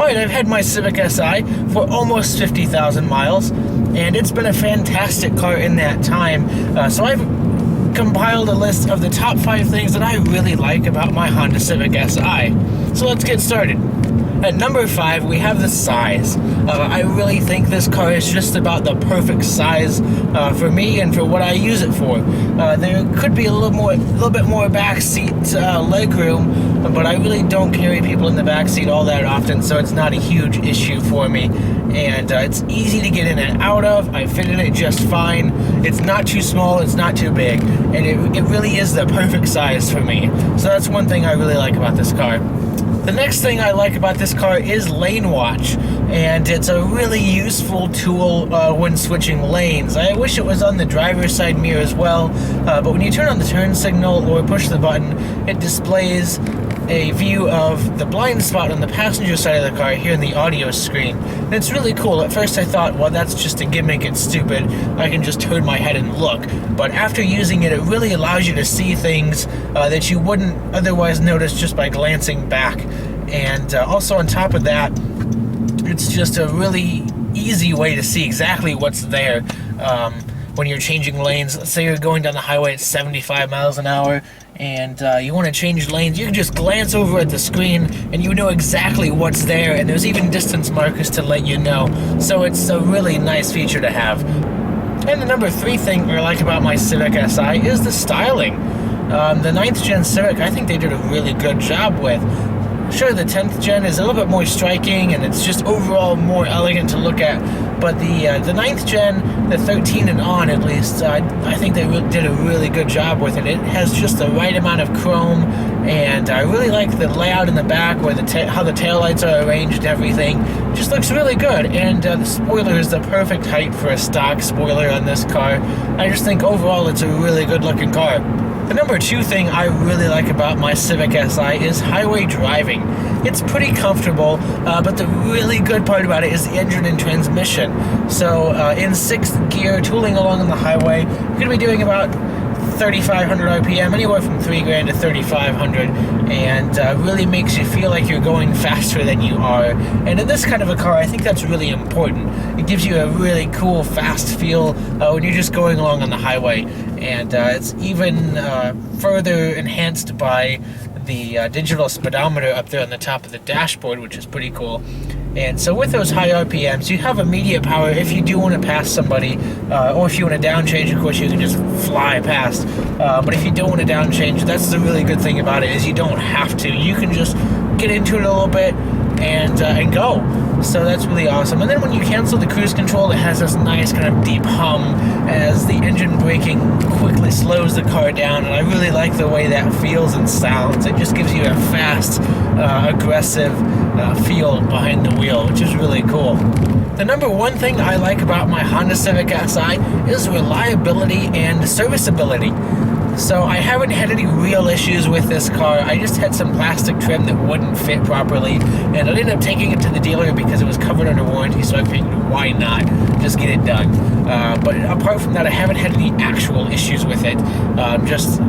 Alright, I've had my Civic Si for almost 50,000 miles, and it's been a fantastic car in that time. So I've compiled a list of the top 5 things that I really like about my Honda Civic Si. So let's get started. At number 5, we have the size. I really think this car is just about the perfect size for me and for what I use it for. There could be a little bit more backseat leg room, but I really don't carry people in the backseat all that often, so it's not a huge issue for me. And it's easy to get in and out of. I fit in it just fine. It's not too small, it's not too big, and it really is the perfect size for me. So that's one thing I really like about this car. The next thing I like about this car is Lane Watch, and it's a really useful tool when switching lanes. I wish it was on the driver's side mirror as well, but when you turn on the turn signal or push the button, it displays a view of the blind spot on the passenger side of the car here in the audio screen. And it's really cool. At first I thought, well, that's just a gimmick, it's stupid, I can just turn my head and look. But after using it, it really allows you to see things that you wouldn't otherwise notice just by glancing back. And also on top of that, it's just a really easy way to see exactly what's there when you're changing lanes. Let's say you're going down the highway at 75 miles an hour and you want to change lanes. You can just glance over at the screen and you know exactly what's there, and there's even distance markers to let you know. So it's a really nice feature to have. And the number 3 thing I like about my Civic Si is the styling. The 9th gen Civic, I think they did a really good job with. Sure, the 10th gen is a little bit more striking and it's just overall more elegant to look at, but the 9th gen, the 13 and on at least, I think they did a really good job with it. It has just the right amount of chrome, and I really like the layout in the back where how the taillights are arranged and everything. It just looks really good, and the spoiler is the perfect height for a stock spoiler on this car. I just think overall it's a really good looking car. The number 2 thing I really like about my Civic Si is highway driving. It's pretty comfortable, but the really good part about it is the engine and transmission. So in 6th gear, tooling along on the highway, you're going to be doing about 3,500 RPM, anywhere from 3 grand to 3,500, and really makes you feel like you're going faster than you are. And in this kind of a car, I think that's really important. It gives you a really cool, fast feel when you're just going along on the highway, and it's even further enhanced by the digital speedometer up there on the top of the dashboard, which is pretty cool. And so with those high RPMs, you have immediate power if you do want to pass somebody, or if you want to down change, of course you can just fly past. But if you don't want to down change, that's the really good thing about it, is you don't have to. You can just get into it a little bit and go. So that's really awesome. And then when you cancel the cruise control, it has this nice kind of deep hum as the engine braking quickly slows the car down, and I really like the way that feels and sounds. It just gives you a fast, aggressive feel behind the wheel, which is really cool. The number 1 thing I like about my Honda Civic Si is reliability and serviceability. So I haven't had any real issues with this car. I just had some plastic trim that wouldn't fit properly, and I ended up taking it to the dealer because it was covered under warranty, so I figured, why not just get it done. But apart from that, I haven't had any actual issues with it, just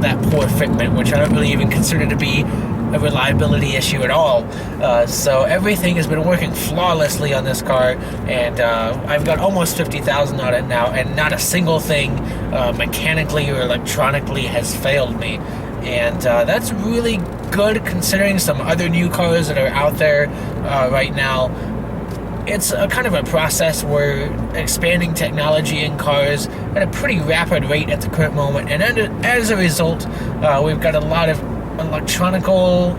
that poor fitment, which I don't really even consider to be a reliability issue at all. So everything has been working flawlessly on this car, and I've got almost 50,000 on it now, and not a single thing mechanically or electronically has failed me. And that's really good considering some other new cars that are out there right now. It's a kind of a process where expanding technology in cars at a pretty rapid rate at the current moment, and as a result, we've got a lot of electrical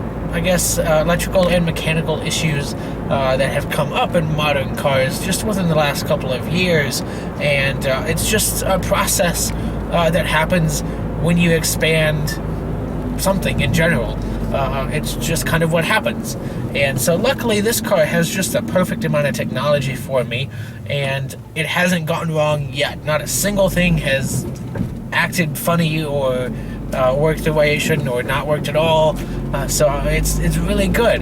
and mechanical issues that have come up in modern cars just within the last couple of years. And it's just a process that happens when you expand something in general. It's just kind of what happens. And so luckily this car has just the perfect amount of technology for me, and it hasn't gotten wrong yet. Not a single thing has acted funny or worked the way it shouldn't, or not worked at all. So it's really good.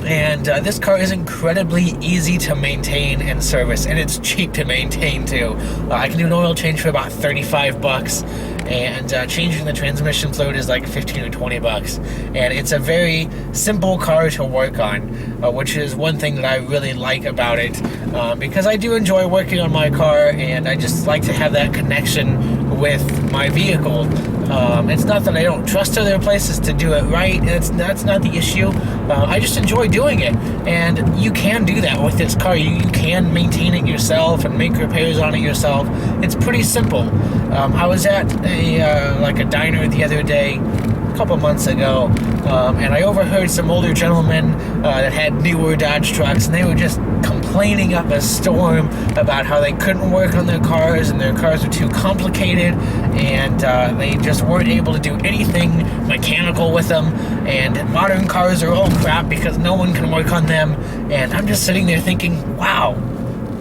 And this car is incredibly easy to maintain and service, and it's cheap to maintain too. I can do an oil change for about $35, and changing the transmission fluid is like 15 or 20 bucks. And it's a very simple car to work on, which is one thing that I really like about it, because I do enjoy working on my car, and I just like to have that connection with my vehicle. It's not that I don't trust other places to do it right. That's not the issue. I just enjoy doing it, and you can do that with this car. You can maintain it yourself and make repairs on it yourself. It's pretty simple. I was at a diner the other day, a couple months ago, and I overheard some older gentlemen that had newer Dodge trucks, and they were just complaining up a storm about how they couldn't work on their cars, and their cars were too complicated, and they just weren't able to do anything mechanical with them, and modern cars are all crap because no one can work on them. And I'm just sitting there thinking, wow,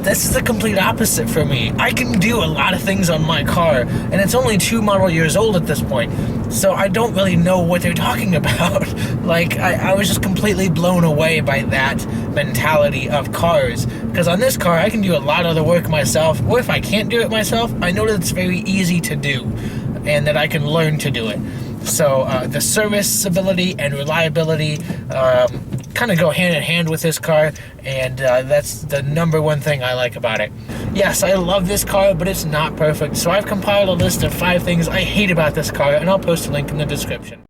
this is the complete opposite for me. I can do a lot of things on my car, and it's only 2 model years old at this point, so I don't really know what they're talking about. Like, I was just completely blown away by that mentality of cars, because on this car I can do a lot of the work myself, or if I can't do it myself, I know that it's very easy to do, and that I can learn to do it. So the serviceability and reliability kind of go hand in hand with this car, and that's the number one thing I like about it. Yes, I love this car, but it's not perfect, so I've compiled a list of 5 things I hate about this car, and I'll post a link in the description.